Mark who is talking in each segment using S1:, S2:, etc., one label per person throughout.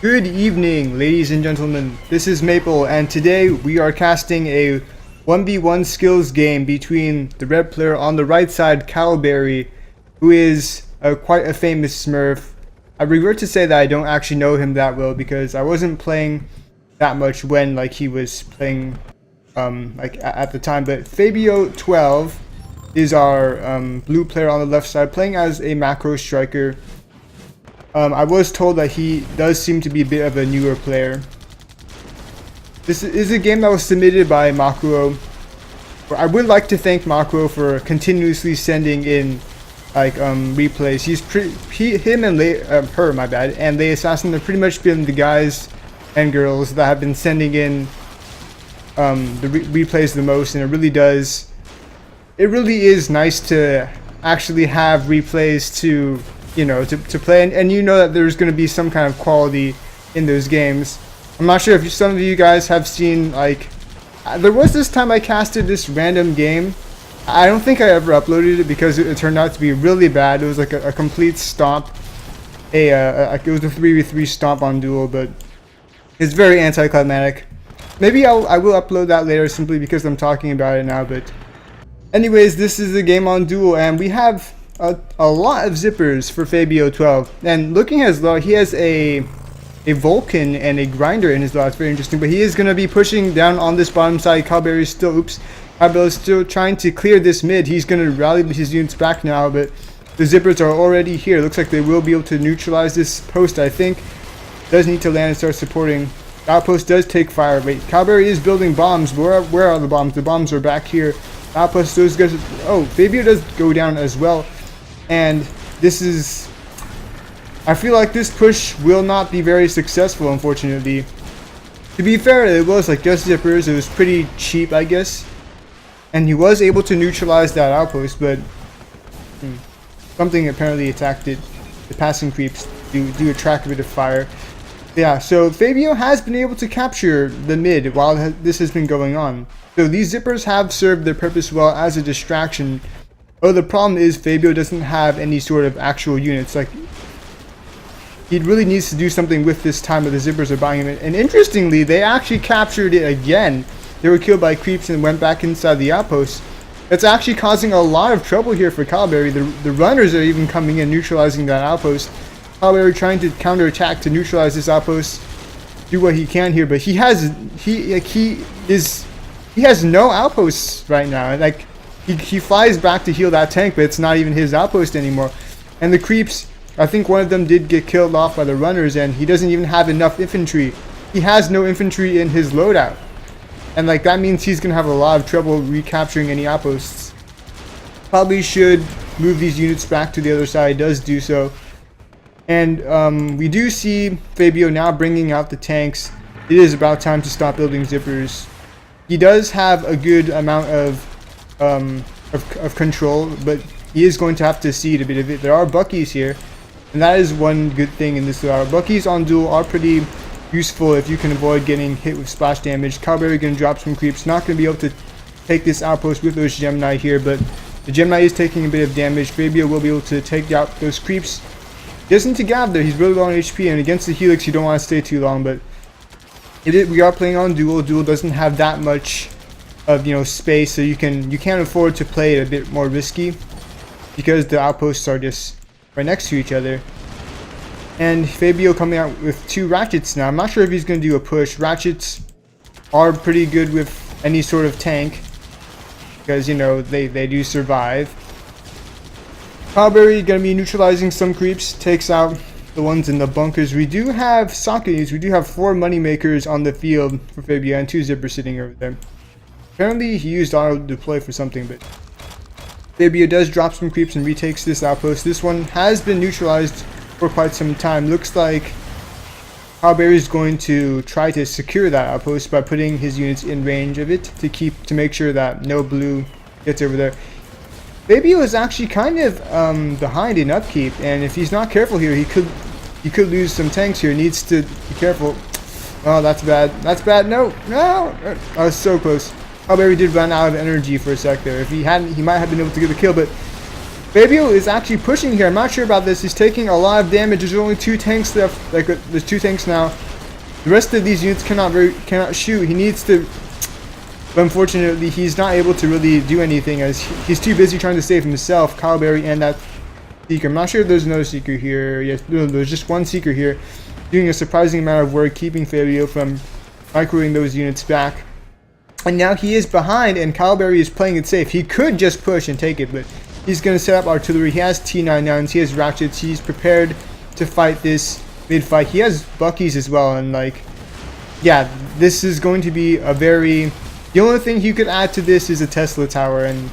S1: Good evening, ladies and gentlemen. This is Maple, and today we are casting a 1v1 skills game between the red player on the right side, Kyleberry, who is quite a famous Smurf. I regret to say that I don't actually know him that well because I wasn't playing that much when he was playing at the time. But fabio12 is our blue player on the left side, playing as a Makuo striker. I was told that he does seem to be a bit of a newer player. This is a game that was submitted by Makuo. I would like to thank Makuo for continuously sending in replays. Him and and Lay Assassin have pretty much been the guys and girls that have been sending in the replays the most, and it really is nice to actually have replays to play, and you know that there's going to be some kind of quality in those games. I'm not sure if some of you guys have seen, there was this time I casted this random game. I don't think I ever uploaded it because it turned out to be really bad. It was like a complete stomp. It was a 3v3 stomp on duel, but it's very anticlimactic. Maybe I will upload that later simply because I'm talking about it now, but anyways, this is a game on duel, and we have a lot of zippers for fabio12, and looking at his log, he has a Vulcan and a grinder in his log. It's very interesting, but he is going to be pushing down on this bottom side. Kyleberry is still trying to clear this mid. He's going to rally his units back now, but the zippers are already here. Looks like they will be able to neutralize this post, I think. Does need to land and start supporting. The outpost does take fire. Wait, Kyleberry is building bombs. Where are the bombs? The bombs are back here. The outpost does go. Oh, Fabio does go down as well. And I feel like this push will not be very successful, unfortunately. To be fair, it was just zippers. It was pretty cheap, I guess. And he was able to neutralize that outpost, but something apparently attacked it. The passing creeps do attract a bit of fire. Yeah, so Fabio has been able to capture the mid while this has been going on. So these zippers have served their purpose well as a distraction. Oh, the problem is Fabio doesn't have any sort of actual units. He really needs to do something with this time that the zippers are buying him. And interestingly, they actually captured it again. They were killed by creeps and went back inside the outpost. That's actually causing a lot of trouble here for Kyleberry. The runners are even coming in, neutralizing that outpost. Kyleberry trying to counterattack to neutralize this outpost, do what he can here, but he has no outposts right now. He flies back to heal that tank, but it's not even his outpost anymore. And the creeps, I think one of them did get killed off by the runners, and he doesn't even have enough infantry. He has no infantry in his loadout. And that means he's going to have a lot of trouble recapturing any outposts. Probably should move these units back to the other side, does do so. And we do see Fabio now bringing out the tanks. It is about time to stop building zippers. He does have a good amount of control, but he is going to have to cede a bit of it. There are Buckies here, and that is one good thing in this route. Buckies on duel are pretty useful if you can avoid getting hit with splash damage. Kyleberry going to drop some creeps. Not going to be able to take this outpost with those Gemini here, but the Gemini is taking a bit of damage. Fabio will be able to take out those creeps. He doesn't need to gab there. He's really low on HP, and against the Helix you don't want to stay too long, but we are playing on duel. Duel doesn't have that much of space, so you can't afford to play it a bit more risky because the outposts are just right next to each other. And Fabio coming out with 2 ratchets now. I'm not sure if he's going to do a push. Ratchets are pretty good with any sort of tank because they do survive. Kyleberry going to be neutralizing some creeps, takes out the ones in the bunkers. We do have sockets. We do have 4 moneymakers on the field for Fabio and 2 zippers sitting over there. Apparently he used auto deploy for something, but Fabio does drop some creeps and retakes this outpost. This one has been neutralized for quite some time. Looks like Kyleberry is going to try to secure that outpost by putting his units in range of it to make sure that no blue gets over there. Fabio is actually kind of behind in upkeep, and if he's not careful here, he could lose some tanks here. Needs to be careful. Oh, that's bad. That's bad. No. I was so close. Kyleberry did run out of energy for a sec there. If he hadn't, he might have been able to get the kill, but Fabio is actually pushing here. I'm not sure about this. He's taking a lot of damage. There's only 2 tanks left. Like there's 2 tanks now. The rest of these units cannot shoot. He needs to, but unfortunately he's not able to really do anything as he's too busy trying to save himself, Kyleberry, and that Seeker. I'm not sure if there's another Seeker here. Yes, no, there's just 1 Seeker here, doing a surprising amount of work, keeping Fabio from microing those units back. And now he is behind, and Kyleberry is playing it safe. He could just push and take it, but he's going to set up artillery. He has T99s, he has ratchets, he's prepared to fight this mid-fight. He has Buckies as well, and like, yeah, this is going to be a very... The only thing he could add to this is a Tesla tower, and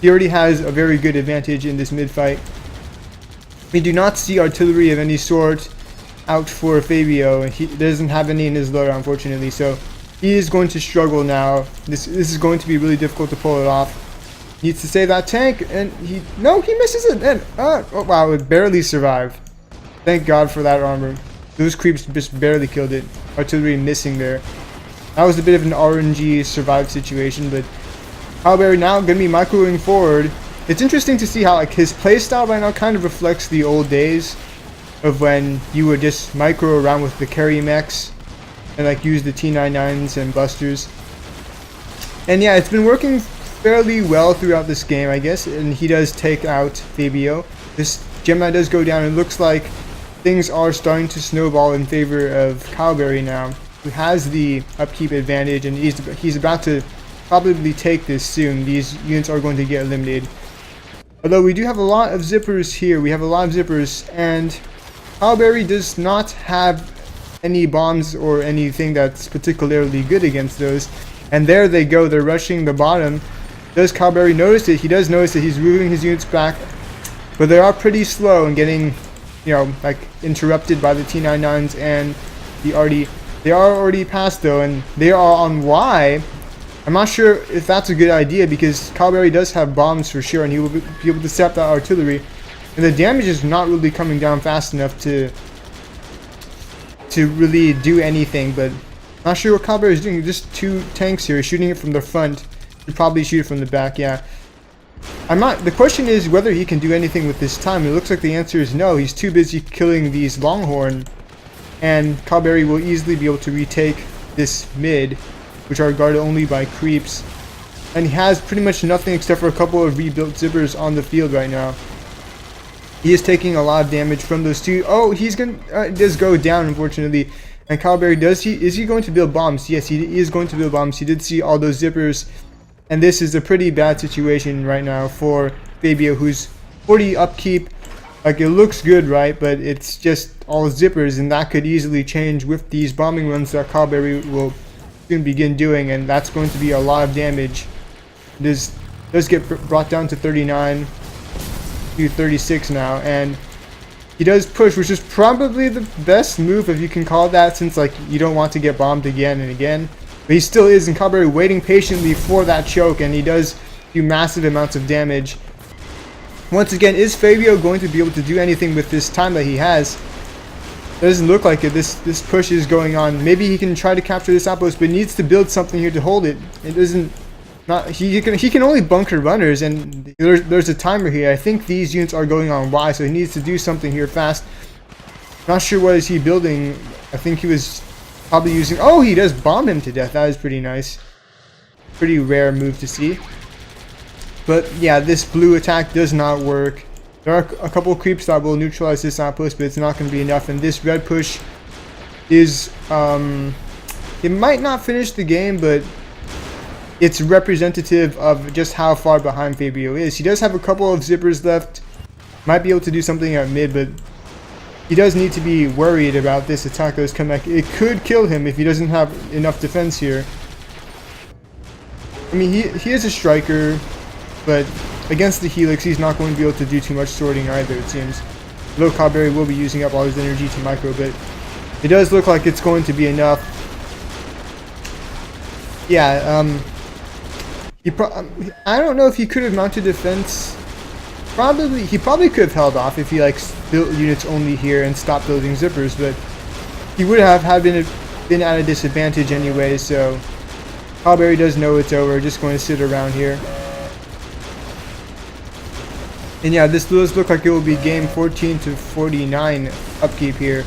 S1: he already has a very good advantage in this mid-fight. We do not see artillery of any sort out for Fabio, and he doesn't have any in his loader, unfortunately, so he is going to struggle now. This is going to be really difficult to pull it off. Needs to save that tank, and he misses it, and oh wow, it barely survived. Thank God for that armor. Those creeps just barely killed it. Artillery missing there. That was a bit of an RNG survive situation, but Kyleberry now gonna be microing forward. It's interesting to see how like his playstyle right now kind of reflects the old days of when you would just micro around with the carry mechs and like use the T99s and busters. And yeah, it's been working fairly well throughout this game, I guess, and he does take out Fabio. This Gemini does go down, and it looks like things are starting to snowball in favor of Kyleberry now, who has the upkeep advantage, and he's about to probably take this soon. These units are going to get eliminated. Although we do have a lot of zippers here, and Kyleberry does not have any bombs or anything that's particularly good against those. And there they go, they're rushing the bottom. Does Kyleberry notice it? He does notice that he's moving his units back, but they are pretty slow and getting, you know, like interrupted by the T99s and the RD. They are already past though, and they are on Y. I'm not sure if that's a good idea because Kyleberry does have bombs for sure, and he will be able to set up that artillery. And the damage is not really coming down fast enough to really do anything, but not sure what Kyleberry is doing. Just 2 tanks here, shooting it from the front. He'd probably shoot it from the back, yeah. The question is whether he can do anything with this time. It looks like the answer is no. He's too busy killing these Longhorn, and Kyleberry will easily be able to retake this mid, which are guarded only by creeps. And he has pretty much nothing except for a couple of rebuilt zippers on the field right now. He is taking a lot of damage from those 2. Oh, he's gonna does go down, unfortunately. And Kyleberry is he going to build bombs? Yes, he is going to build bombs. He did see all those zippers, and this is a pretty bad situation right now for Fabio, who's 40 upkeep. Like, it looks good, right? But it's just all zippers, and that could easily change with these bombing runs that Kyleberry will soon begin doing, and that's going to be a lot of damage. This does get brought down to 39 to 36 now, and he does push, which is probably the best move, if you can call it that, since like you don't want to get bombed again and again. But he still is, and Kyleberry waiting patiently for that choke, and he does do massive amounts of damage. Once again, is Fabio going to be able to do anything with this time that he has? It doesn't look like it. This push is going on. Maybe he can try to capture this outpost, but needs to build something here to hold it. It doesn't. Not he can only bunker runners, and there's a timer here. I think these units are going on Y, so he needs to do something here fast. Not sure what is he building. I think he was probably using. Oh, he does bomb him to death. That is pretty nice. Pretty rare move to see. But yeah, this blue attack does not work. There are a couple of creeps that will neutralize this outpost, but it's not going to be enough. And this red push is it might not finish the game, but it's representative of just how far behind Fabio is. He does have a couple of zippers left. Might be able to do something at mid, but he does need to be worried about this attack that is coming back. It could kill him if he doesn't have enough defense here. I mean, he is a striker, but against the Helix, he's not going to be able to do too much sorting either, it seems. Though Kyleberry will be using up all his energy to micro, but it does look like it's going to be enough. Yeah, I don't know if he could have mounted defense. He probably could have held off if he like built units only here and stopped building zippers, but he would have been at a disadvantage anyway. So Kyleberry does know it's over. Just going to sit around here. And yeah, this does look like it will be game 14 to 49 upkeep here.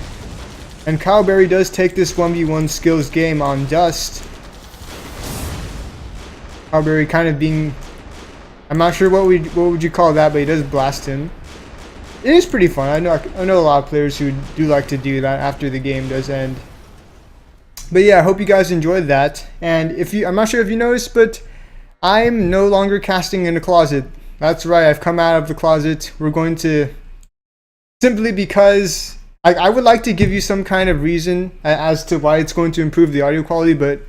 S1: And Kyleberry does take this 1v1 skills game on Dust. Kyleberry kind of being, I'm not sure what would you call that, but he does blast him. It is pretty fun. I know a lot of players who do like to do that after the game does end. But yeah, I hope you guys enjoyed that. And I'm not sure if you noticed, but I'm no longer casting in a closet. That's right, I've come out of the closet. We're going to, simply because I would like to give you some kind of reason as to why it's going to improve the audio quality, but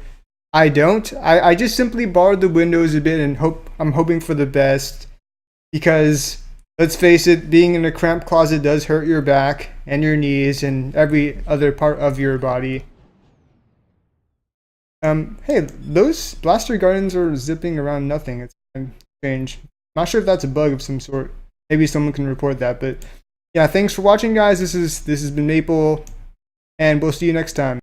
S1: I don't. I just simply barred the windows a bit and I'm hoping for the best, because let's face it, being in a cramped closet does hurt your back and your knees and every other part of your body. Hey, those blaster gardens are zipping around nothing. It's kind of strange. Not sure if that's a bug of some sort. Maybe someone can report that. But yeah, thanks for watching, guys. This has been Maple, and we'll see you next time.